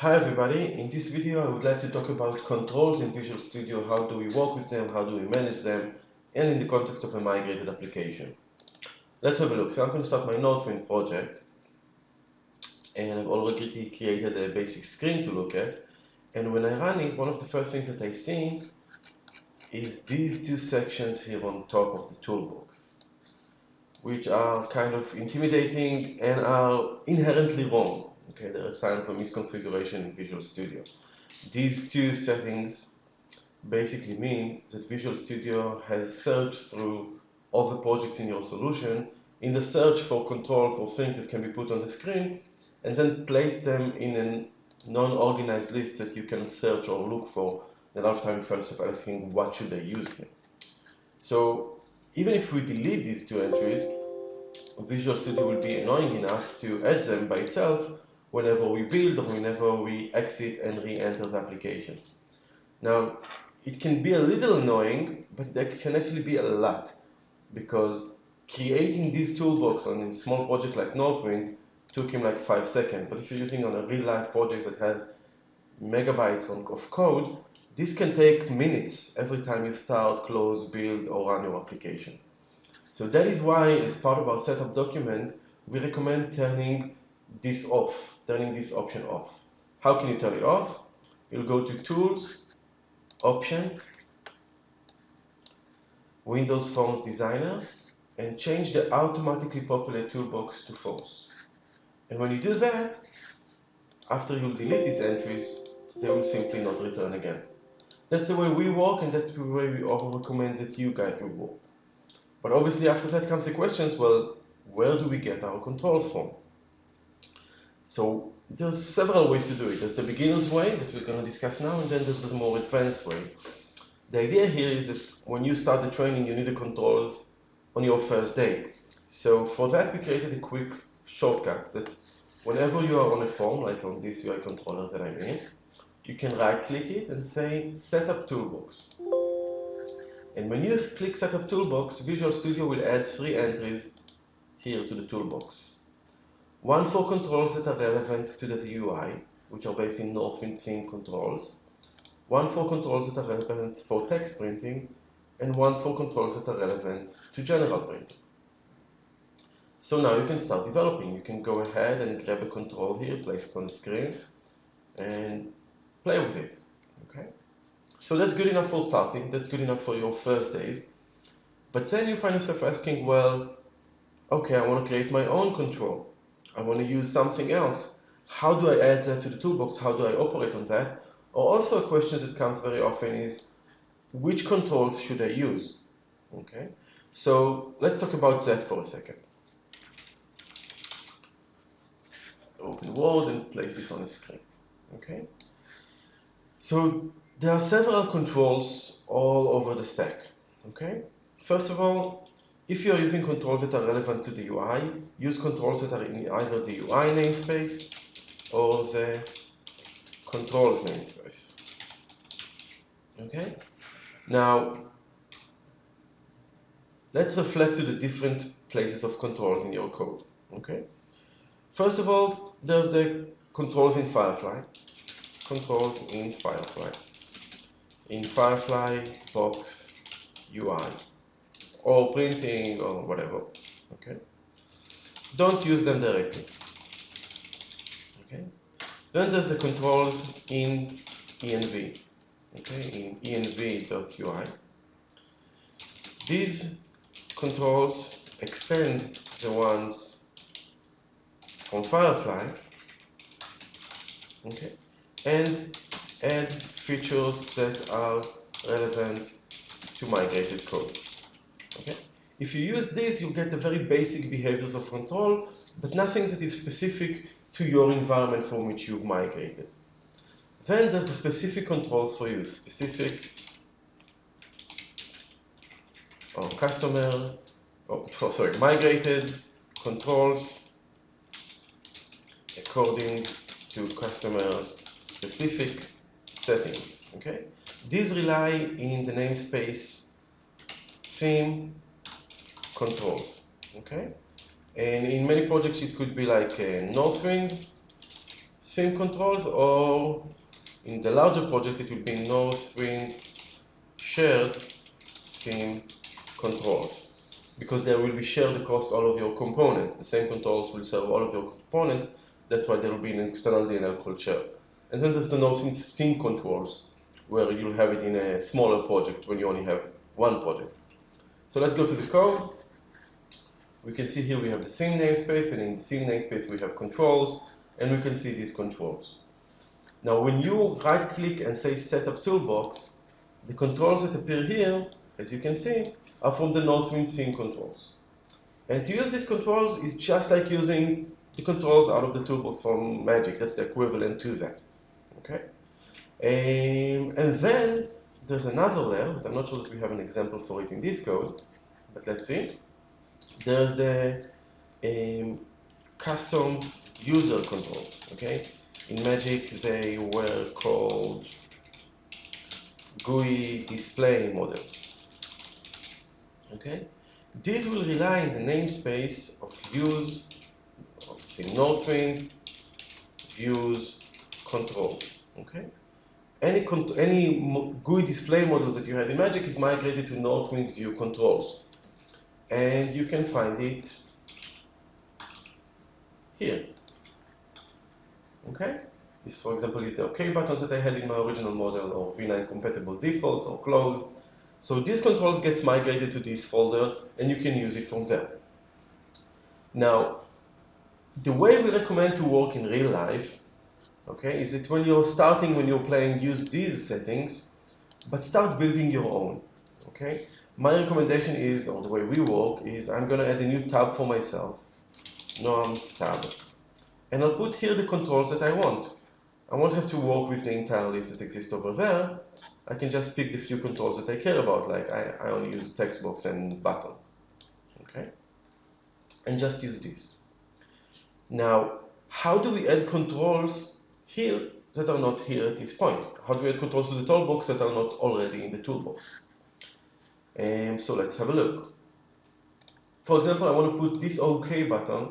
Hi everybody, in this video I would like to talk about controls in Visual Studio, how do we work with them, how do we manage them, and in the context of a migrated application. Let's have a look. So I'm going to start my Northwind project, and I've already created a basic screen to look at, and when I run it, one of the first things that I see is these two sections here on top of the toolbox, which are kind of intimidating and are inherently wrong. Okay, they're a sign of a misconfiguration in Visual Studio. These two settings basically mean that Visual Studio has searched through all the projects in your solution in the search for controls or things that can be put on the screen, and then place them in a non-organized list that you can search or look for. And a lot of time you find yourself asking, what should I use here? So even if we delete these two entries, Visual Studio will be annoying enough to add them by itself whenever we build or whenever we exit and re-enter the application. Now, it can be a little annoying, but it can actually be a lot, because creating this toolbox on a small project like Northwind took him like 5 seconds. But if you're using on a real-life project that has megabytes of code, this can take minutes every time you start, close, build, or run your application. So that is why, as part of our setup document, we recommend turning this off, turning this option off. How can you turn it off? You'll go to Tools, Options, Windows Forms Designer, and change the automatically populate toolbox to false. And when you do that, after you delete these entries, they will simply not return again. That's the way we work, and that's the way we all recommend that you guys will work. But obviously after that comes the questions, well, where do we get our controls from? So there's several ways to do it. There's the beginner's way that we're going to discuss now, and then there's the more advanced way. The idea here is that when you start the training, you need the controls on your first day. So for that, we created a quick shortcut that whenever you are on a form, like on this UI controller that I'm in, you can right-click it and say Setup Toolbox. And when you click Setup Toolbox, Visual Studio will add 3 entries here to the toolbox. One for controls that are relevant to the UI, which are based in Northwind theme controls. One for controls that are relevant for text printing, and one for controls that are relevant to general printing. So now you can start developing. You can go ahead and grab a control here, place it on the screen, and play with it. Okay? So that's good enough for starting. That's good enough for your first days. But then you find yourself asking, well, okay, I want to create my own control. I want to use something else. How do I add that to the toolbox? How do I operate on that? Or also a question that comes very often is, which controls should I use? Okay, so let's talk about that for a second. Open Word and place this on the screen. Okay, so there are several controls all over the stack. Okay, first of all, if you are using controls that are relevant to the UI, use controls that are in either the UI namespace or the controls namespace. Okay, now let's reflect to the different places of controls in your code. Okay, first of all, there's the controls in Firefly. Controls in Firefly. In Firefly box UI, or printing, or whatever. Okay, don't use them directly. Okay, then there's the controls in env. Okay, in env.ui. These controls extend the ones from Firefly, okay, and add features that are relevant to migrated code. Okay, if you use this, you get the very basic behaviors of control, but nothing that is specific to your environment from which you've migrated. Then there's the specific controls for you, specific or customer, migrated controls according to customers' specific settings. Okay, these rely in the namespace theme controls. Okay, and in many projects it could be like Northwind theme controls, or in the larger project it will be Northwind shared theme controls, because they will be shared across all of your components. The same controls will serve all of your components. That's why there will be an external DNL called share. And then there's the Northwind theme controls, where you'll have it in a smaller project when you only have one project. So let's go to the code. We can see here we have the theme namespace, and in the theme namespace we have controls, and we can see these controls. Now when you right click and say setup toolbox, the controls that appear here, as you can see, are from the Northwind theme controls. And to use these controls is just like using the controls out of the toolbox from Magic. That's the equivalent to that. Okay? And then there's another layer, but I'm not sure that we have an example for it in this code, but let's see. There's the custom user controls. Okay? In Magic, they were called GUI display models. Okay? These will rely on the namespace of views, of Northwind, views, controls. Okay? Any GUI display models that you have in Magic is migrated to Northwind view controls. And you can find it here. Okay? This, for example, is the OK buttons that I had in my original model, or V9 compatible default, or close. So these controls get migrated to this folder, and you can use it from there. Now, the way we recommend to work in real life, okay, is that when you're playing, use these settings, but start building your own. Okay? My recommendation is, or the way we work, is I'm going to add a new tab for myself, norms tab, and I'll put here the controls that I want. I won't have to work with the entire list that exists over there. I can just pick the few controls that I care about, like I only use text box and button. Okay? And just use this. Now, how do we add controls here that are not here at this point? How do we add controls to the toolbox that are not already in the toolbox? So let's have a look. For example, I want to put this OK button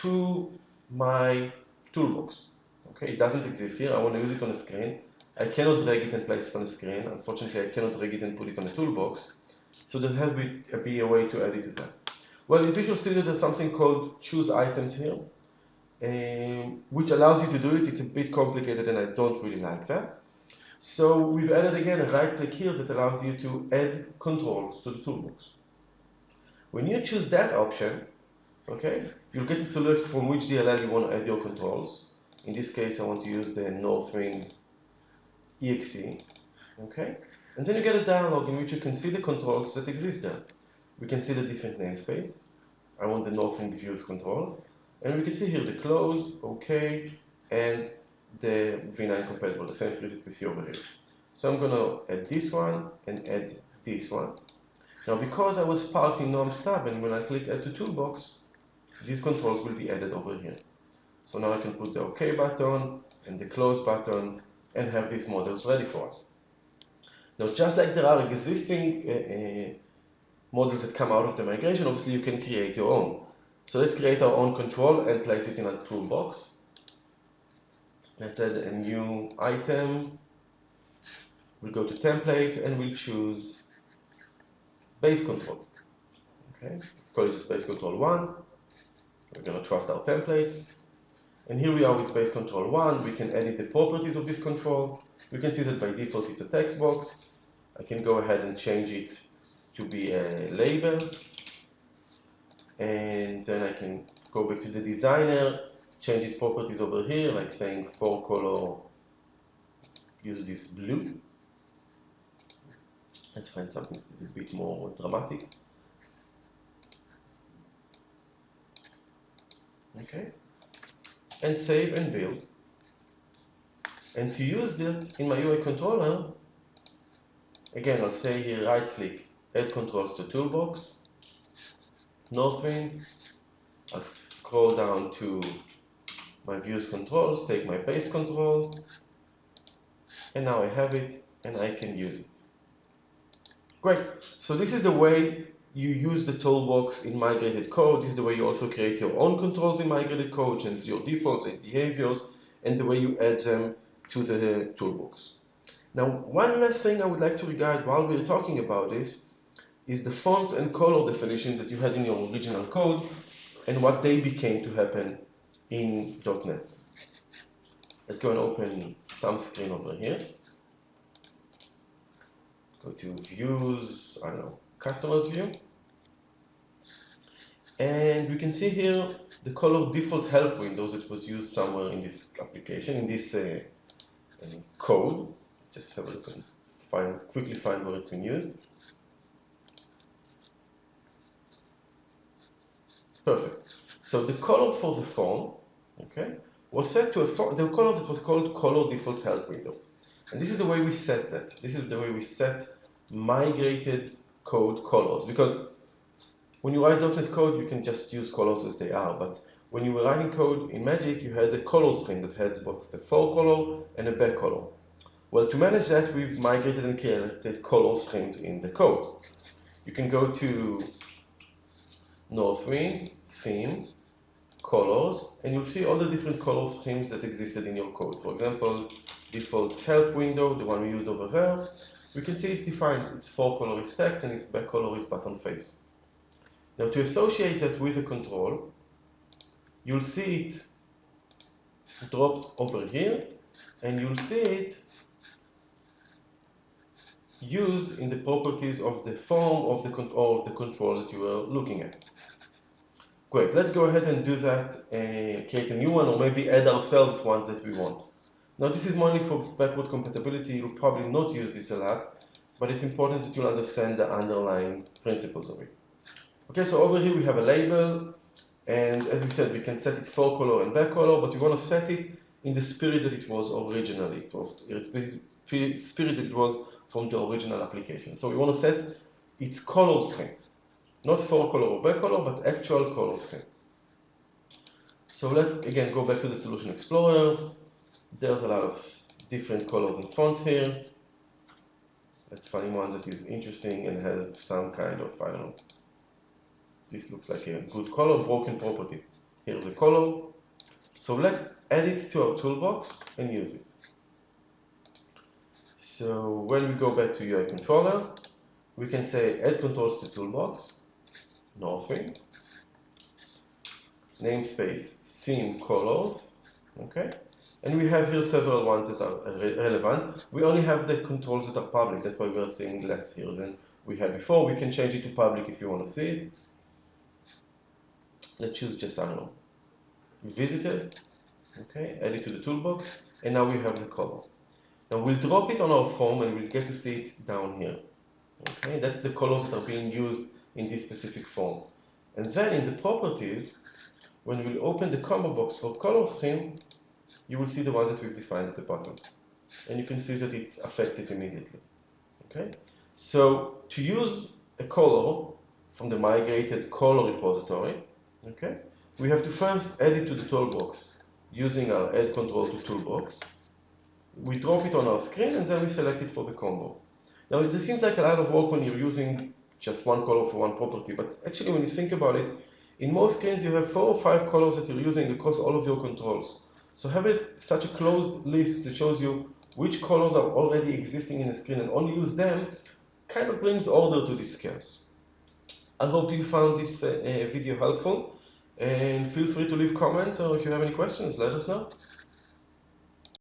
to my toolbox. Okay, it doesn't exist here. I want to use it on a screen. I cannot drag it and place it on a screen. Unfortunately, I cannot drag it and put it on a toolbox. So there has to be a way to add it to that. Well, in Visual Studio, there's something called choose items here, which allows you to do it. It's a bit complicated, and I don't really like that. So we've added again a right click here that allows you to add controls to the toolbox. When you choose that option, okay, you'll get to select from which DLL you want to add your controls. In this case, I want to use the Northwind exe. Okay, and then you get a dialog in which you can see the controls that exist there. We can see the different namespace. I want the Northwind views control, and we can see here the close, OK, and the V9 compatible, the same three that we see over here. So I'm going to add this one and add this one. Now, because I was part in norms tab, and when I click add to toolbox, these controls will be added over here. So now I can put the OK button and the close button and have these models ready for us. Now, just like there are existing models that come out of the migration, obviously you can create your own. So let's create our own control and place it in a toolbox. Let's add a new item. We'll go to template and we'll choose base control. Okay, let's call it just base control 1. We're going to trust our templates. And here we are with base control 1. We can edit the properties of this control. We can see that by default it's a text box. I can go ahead and change it to be a label. And then I can go back to the designer, change its properties over here, like saying for color, use this blue. Let's find something a bit more dramatic. Okay. And save and build. And to use that in my UI controller, again, I'll say here right click, add controls to toolbox, Northwind. I'll scroll down to my views controls, take my base control, and now I have it and I can use it. Great. So this is the way you use the toolbox in migrated code. This is the way you also create your own controls in migrated code, change your defaults and behaviors, and the way you add them to the toolbox. Now, one last thing I would like to regard while we're talking about this is the fonts and color definitions that you had in your original code and what they became to happen in .NET. Let's go and open some screen over here. Go to views, I don't know, customers view. And we can see here the color default help windows that was used somewhere in this application, in this code. Just have a look and quickly find where it's been used. Perfect. So the color for the form, okay, was set to the color that was called color default help window. And this is the way we set that. This is the way we set migrated code colors. Because when you write .NET code, you can just use colors as they are. But when you were writing code in Magic, you had a color string that had both the fore color and a back color. Well, to manage that, we've migrated and created color strings in the code. You can go to Northwind, Theme, Colors, and you'll see all the different color schemes that existed in your code. For example, default help window, the one we used over there, we can see it's defined. Its fore color is text and its back color is button face. Now, to associate that with a control, you'll see it dropped over here, and you'll see it used in the properties of the form of the control that you were looking at. Great, let's go ahead and do that and create a new one, or maybe add ourselves one that we want. Now, this is mainly for backward compatibility. You'll probably not use this a lot, but it's important that you'll understand the underlying principles of it. Okay, so over here we have a label, and as we said, we can set it fore color and back color, but we want to set it in the spirit that it was originally, spirit that it was from the original application. So we want to set its color scheme, not fore color or back color, but actual color scheme. So let's again go back to the Solution Explorer. There's a lot of different colors and fonts here. Let's find one that is interesting and has some kind of, I don't know, this looks like a good color, broken property. Here's the color. So let's add it to our toolbox and use it. So when we go back to UI controller, we can say add controls to toolbox, Northwind, namespace, theme colors, okay? And we have here several ones that are relevant. We only have the controls that are public, that's why we're seeing less here than we had before. We can change it to public if you want to see it. Let's choose just, I don't know, visited, okay, add it to the toolbox, and now we have the color. Now we'll drop it on our form and we'll get to see it down here. Okay, that's the colors that are being used in this specific form. And then in the properties, when we'll open the combo box for color scheme, you will see the ones that we've defined at the bottom. And you can see that it affects it immediately. Okay, so to use a color from the migrated color repository, okay, we have to first add it to the toolbox using our add control to toolbox. We drop it on our screen and then we select it for the combo. Now it seems like a lot of work when you're using just one color for one property, but actually when you think about it, in most screens you have 4 or 5 colors that you're using across all of your controls. So having such a closed list that shows you which colors are already existing in the screen and only use them kind of brings order to this chaos. I hope you found this video helpful, and feel free to leave comments, or if you have any questions, let us know.